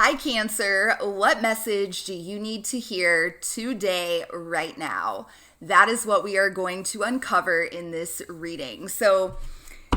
Hi, Cancer. What message do you need to hear today, right now? That is what we are going to uncover in this reading. So,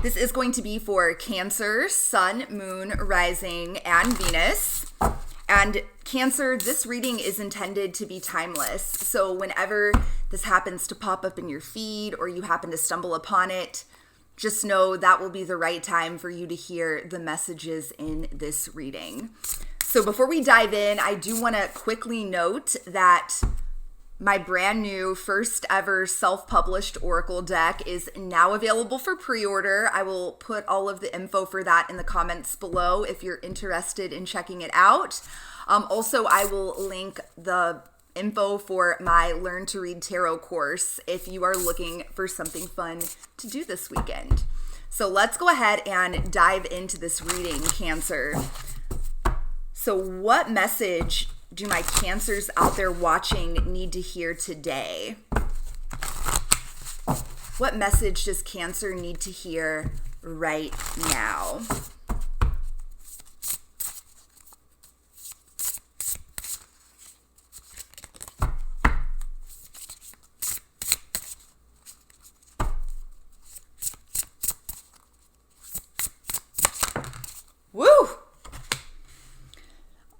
this is going to be for Cancer, Sun, Moon, Rising, and Venus. And Cancer, this reading is intended to be timeless. So, whenever this happens to pop up in your feed or you happen to stumble upon it, just know that will be the right time for you to hear the messages in this reading. So before we dive in, I do want to quickly note that my brand new first ever self-published Oracle deck is now available for pre-order. I will put all of the info for that in the comments below if you're interested in checking it out. Also, I will link the info for my Learn to Read Tarot course if you are looking for something fun to do this weekend. So let's go ahead and dive into this reading, Cancer. So what message do my Cancers out there watching need to hear today? What message does Cancer need to hear right now? Woo!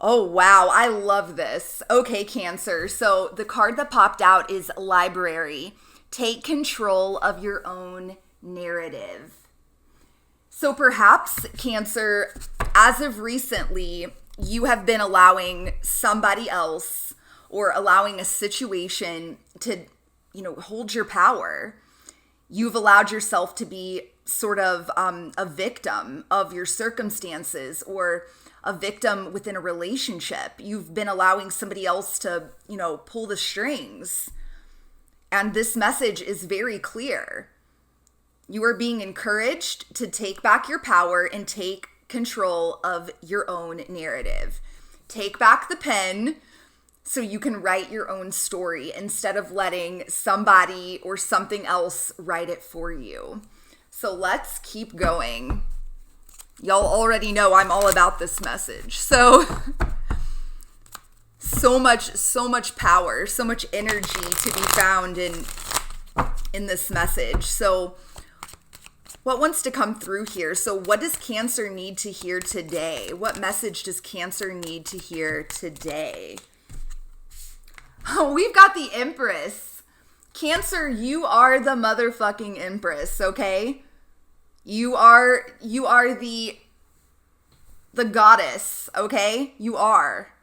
Oh, wow. I love this. Okay, Cancer. So the card that popped out is Library. Take control of your own narrative. So perhaps, Cancer, as of recently, you have been allowing somebody else or allowing a situation to, hold your power. You've allowed yourself to be sort of a victim of your circumstances or a victim within a relationship. You've been allowing somebody else to, pull the strings. And this message is very clear. You are being encouraged to take back your power and take control of your own narrative. Take back the pen so you can write your own story instead of letting somebody or something else write it for you. So let's keep going. Y'all already know I'm all about this message. So much power, so much energy to be found in this message. So what wants to come through here? So what does Cancer need to hear today? What message does Cancer need to hear today? Oh, we've got the Empress. Cancer, you are the motherfucking Empress, okay? You are the goddess, okay? You are.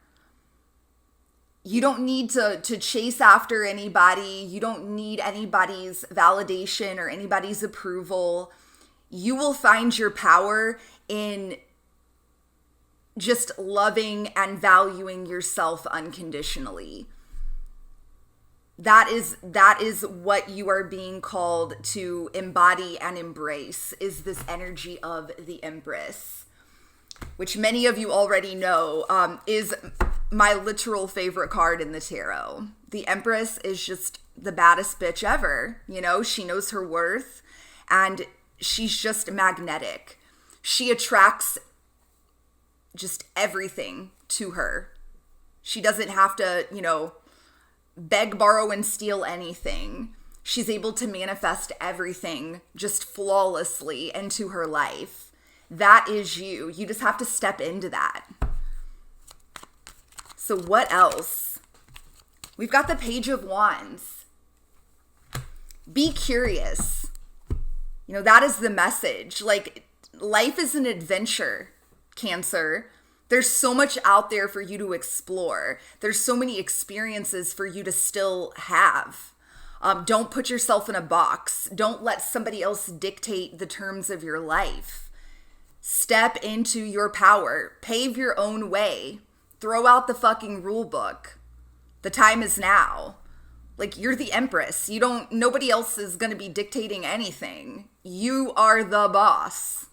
You don't need to chase after anybody. You don't need anybody's validation or anybody's approval. You will find your power in just loving and valuing yourself unconditionally. That is what you are being called to embody and embrace, is this energy of the Empress, which many of you already know is my literal favorite card in the tarot. The Empress is just the baddest bitch ever. She knows her worth and she's just magnetic. She attracts just everything to her. She doesn't have to, beg, borrow, and steal anything. She's able to manifest everything just flawlessly into her life. That is you. You just have to step into that. So what else? We've got the Page of Wands. Be curious. That is the message. Like, life is an adventure, Cancer. There's so much out there for you to explore. There's so many experiences for you to still have. Don't put yourself in a box. Don't let somebody else dictate the terms of your life. Step into your power. Pave your own way. Throw out the fucking rule book. The time is now. Like, you're the Empress. Nobody else is going to be dictating anything. You are the boss.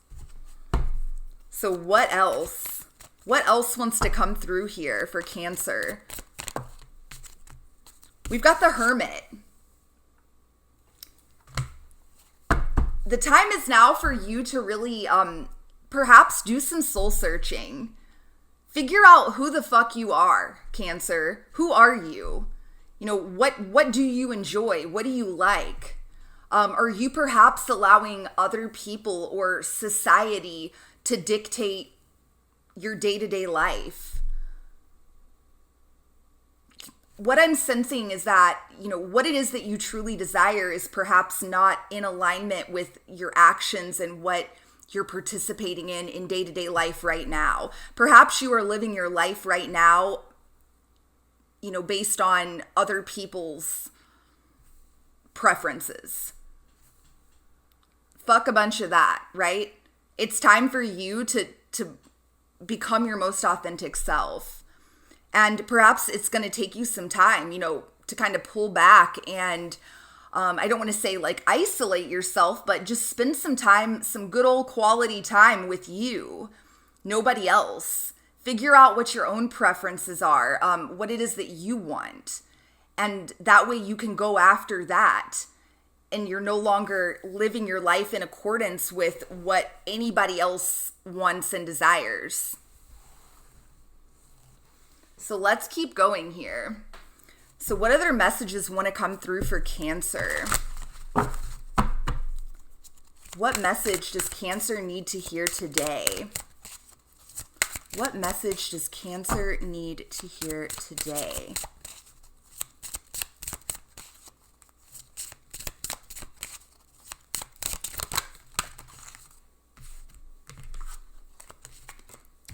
So what else? What else wants to come through here for Cancer? We've got the Hermit. The time is now for you to really perhaps do some soul searching. Figure out who the fuck you are, Cancer. Who are you? You know, what do you enjoy? What do you like? Are you perhaps allowing other people or society to dictate your day-to-day life? What I'm sensing is that, you know, what it is that you truly desire is perhaps not in alignment with your actions and what you're participating in day-to-day life right now. Perhaps you are living your life right now, you know, based on other people's preferences. Fuck a bunch of that, right? It's time for you to become your most authentic self. And perhaps it's going to take you some time, you know, to kind of pull back and I don't want to say like isolate yourself, but just spend some time, some good old quality time with you, nobody else. Figure out what your own preferences are, what it is that you want. And that way you can go after that. And you're no longer living your life in accordance with what anybody else wants and desires. So let's keep going here. So what other messages want to come through for Cancer? What message does Cancer need to hear today? What message does Cancer need to hear today?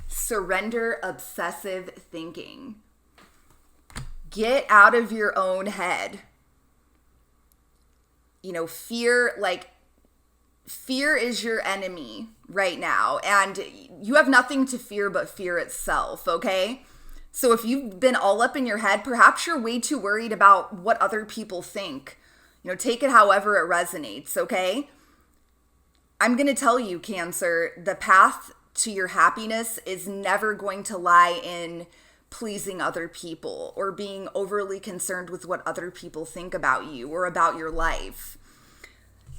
Surrender obsessive thinking. Get out of your own head. You know, fear is your enemy right now. And you have nothing to fear but fear itself, okay? So if you've been all up in your head, perhaps you're way too worried about what other people think. You know, take it however it resonates, okay? I'm going to tell you, Cancer, the path to your happiness is never going to lie in pleasing other people or being overly concerned with what other people think about you or about your life.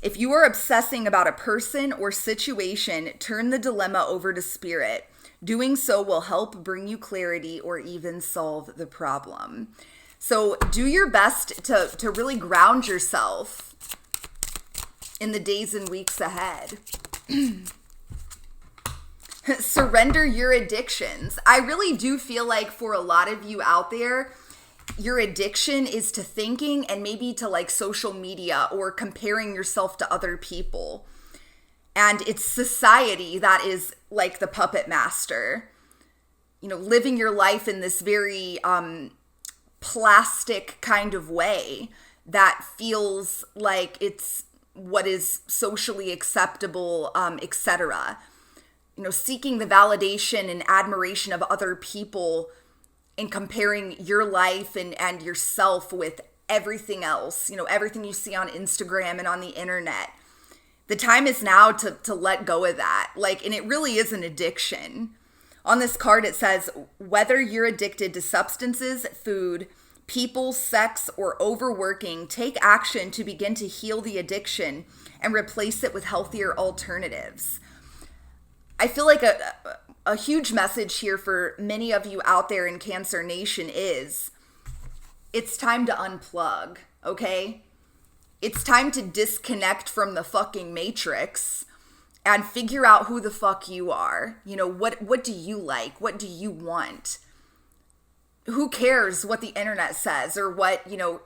If you are obsessing about a person or situation, turn the dilemma over to spirit. Doing so will help bring you clarity or even solve the problem. So do your best to really ground yourself in the days and weeks ahead. Surrender your addictions. I really do feel like for a lot of you out there, your addiction is to thinking and maybe to like social media or comparing yourself to other people. And it's society that is like the puppet master. You know, living your life in this very plastic kind of way that feels like it's what is socially acceptable, etc. You know, seeking the validation and admiration of other people and comparing your life and yourself with everything else, you know, everything you see on Instagram and on the internet. The time is now to let go of that. Like, and it really is an addiction. On this card, it says, whether you're addicted to substances, food, people, sex, or overworking, take action to begin to heal the addiction and replace it with healthier alternatives. I feel like a huge message here for many of you out there in Cancer Nation is it's time to unplug, okay? It's time to disconnect from the fucking matrix and figure out who the fuck you are. You know, what do you like? What do you want? Who cares what the internet says or what, you know,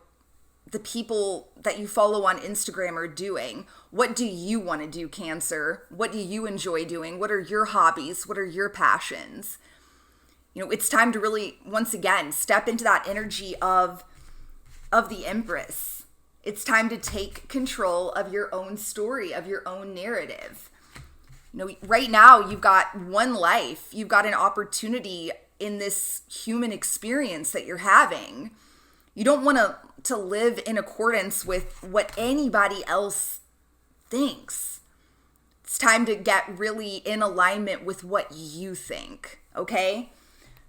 the people that you follow on Instagram are doing? What do you want to do, Cancer? What do you enjoy doing? What are your hobbies? What are your passions? You know, it's time to really, once again, step into that energy of the Empress. It's time to take control of your own story, of your own narrative. You know, right now you've got one life. You've got an opportunity in this human experience that you're having. You don't want to live in accordance with what anybody else thinks. It's time to get really in alignment with what you think, okay?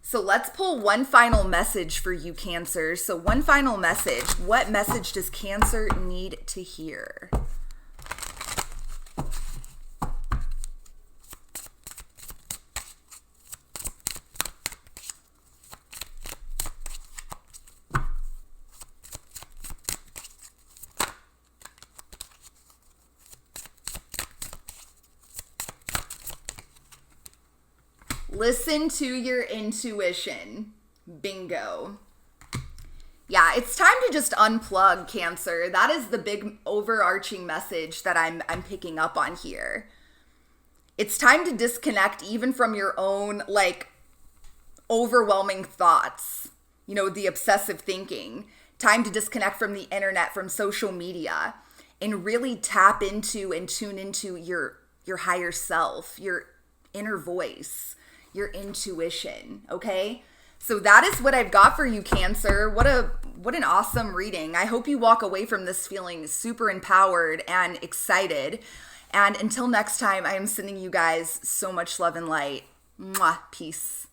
So let's pull one final message for you, Cancer. So one final message. What message does Cancer need to hear? Listen to your intuition. Bingo. Yeah, it's time to just unplug, Cancer. That is the big overarching message that I'm picking up on here. It's time to disconnect even from your own, like, overwhelming thoughts. You know, the obsessive thinking. Time to disconnect from the internet, from social media, and really tap into and tune into your higher self, your inner voice, your intuition, okay? So that is what I've got for you, Cancer. What an awesome reading. I hope you walk away from this feeling super empowered and excited. And until next time, I am sending you guys so much love and light. Mwah. Peace.